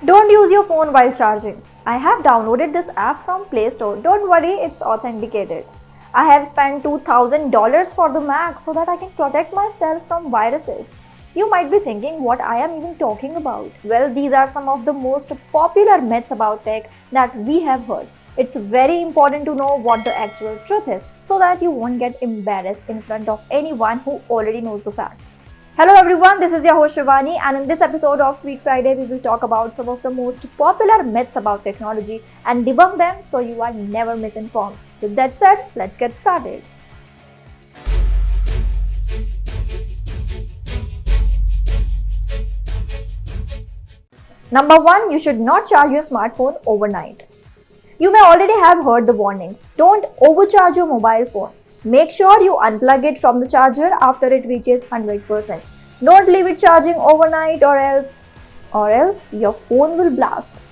Don't use your phone while charging. I have downloaded this app from Play Store. Don't worry, it's authenticated. I have spent $2,000 for the Mac so that I can protect myself from viruses. You might be thinking what I am even talking about. Well, these are some of the most popular myths about tech that we have heard. It's very important to know what the actual truth is so that you won't get embarrassed in front of anyone who already knows the facts. Hello everyone, this is your host Shivani, and in this episode of Tweak Friday, we will talk about some of the most popular myths about technology and debunk them so you are never misinformed. With that said, let's get started. Number 1, you should not charge your smartphone overnight. You may already have heard the warnings. Don't overcharge your mobile phone. Make sure you unplug it from the charger after it reaches 100%. Don't leave it charging overnight or else your phone will blast.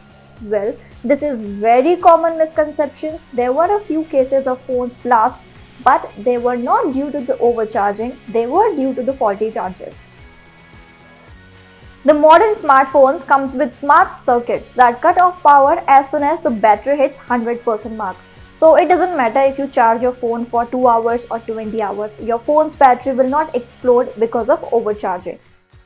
Well, this is very common misconceptions. There were a few cases of phones blast, but they were not due to the overcharging, they were due to the faulty chargers. The modern smartphones comes with smart circuits that cut off power as soon as the battery hits 100% mark. So it doesn't matter if you charge your phone for 2 hours or 20 hours, your phone's battery will not explode because of overcharging.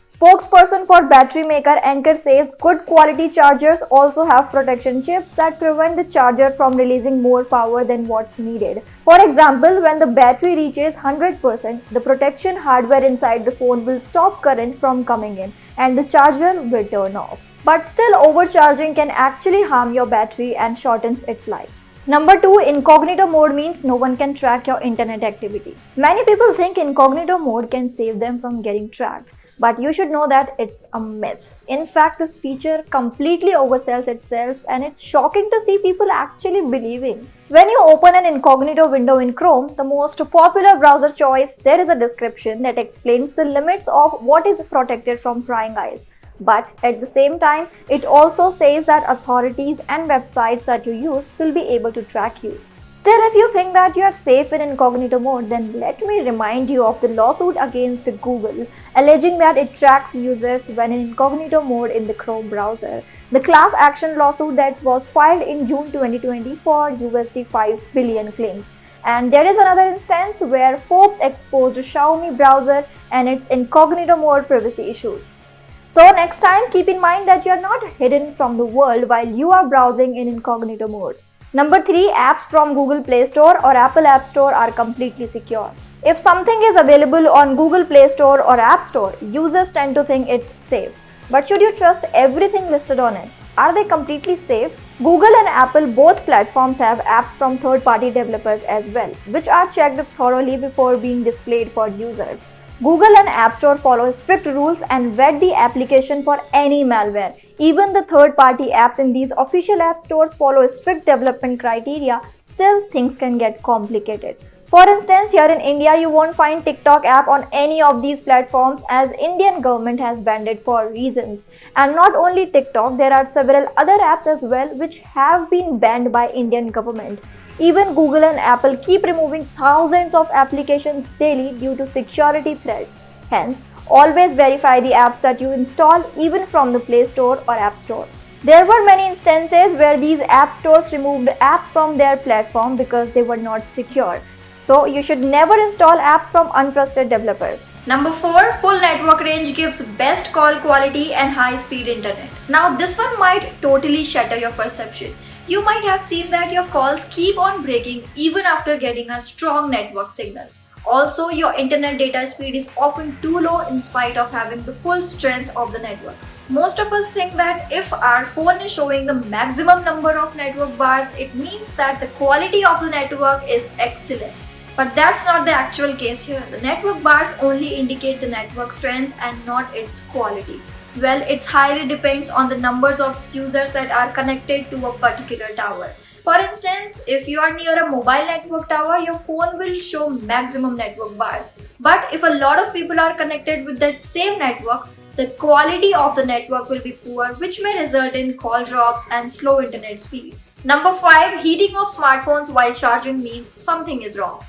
Spokesperson for battery maker Anker says good quality chargers also have protection chips that prevent the charger from releasing more power than what's needed. For example, when the battery reaches 100%, the protection hardware inside the phone will stop current from coming in and the charger will turn off. But still, overcharging can actually harm your battery and shortens its life. Number 2, incognito mode means no one can track your internet activity. Many people think incognito mode can save them from getting tracked, but you should know that it's a myth. In fact, this feature completely oversells itself and it's shocking to see people actually believing. When you open an incognito window in Chrome, the most popular browser choice, there is a description that explains the limits of what is protected from prying eyes. But at the same time, it also says that authorities and websites that you use will be able to track you. Still, if you think that you are safe in incognito mode, then let me remind you of the lawsuit against Google, alleging that it tracks users when in incognito mode in the Chrome browser. The class action lawsuit that was filed in June 2020 for USD 5 billion claims. And there is another instance where Forbes exposed a Xiaomi browser and its incognito mode privacy issues. So next time, keep in mind that you are not hidden from the world while you are browsing in incognito mode. Number 3, apps from Google Play Store or Apple App Store are completely secure. If something is available on Google Play Store or App Store, users tend to think it's safe. But should you trust everything listed on it? Are they completely safe? Google and Apple, both platforms, have apps from third-party developers as well, which are checked thoroughly before being displayed for users. Google and App Store follow strict rules and vet the application for any malware. Even the third-party apps in these official app stores follow strict development criteria. Still, things can get complicated. For instance, here in India, you won't find TikTok app on any of these platforms as Indian government has banned it for reasons. And not only TikTok, there are several other apps as well which have been banned by Indian government. Even Google and Apple keep removing thousands of applications daily due to security threats. Hence, always verify the apps that you install even from the Play Store or App Store. There were many instances where these app stores removed apps from their platform because they were not secure. So, you should never install apps from untrusted developers. Number 4, full network range gives best call quality and high-speed internet. Now, this one might totally shatter your perception. You might have seen that your calls keep on breaking even after getting a strong network signal. Also, your internet data speed is often too low in spite of having the full strength of the network. Most of us think that if our phone is showing the maximum number of network bars, it means that the quality of the network is excellent. But that's not the actual case here. The network bars only indicate the network strength and not its quality. Well, it highly depends on the numbers of users that are connected to a particular tower. For instance, if you are near a mobile network tower, your phone will show maximum network bars. But if a lot of people are connected with that same network, the quality of the network will be poor, which may result in call drops and slow internet speeds. Number 5, heating of smartphones while charging means something is wrong.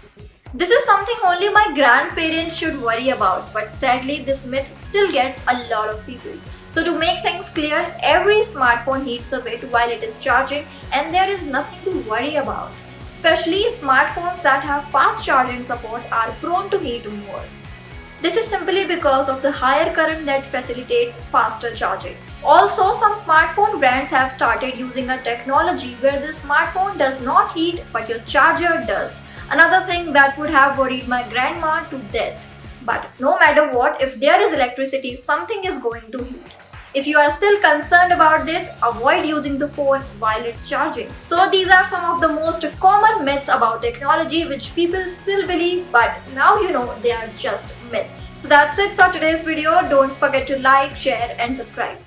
This is something only my grandparents should worry about, but sadly this myth still gets a lot of people. So to make things clear, every smartphone heats a bit while it is charging and there is nothing to worry about. Especially smartphones that have fast charging support are prone to heat more. This is simply because of the higher current that facilitates faster charging. Also, some smartphone brands have started using a technology where the smartphone does not heat but your charger does. Another thing that would have worried my grandma to death. But no matter what, if there is electricity, something is going to heat. If you are still concerned about this, avoid using the phone while it's charging. So these are some of the most common myths about technology which people still believe, but now you know they are just myths. So that's it for today's video. Don't forget to like, share and subscribe.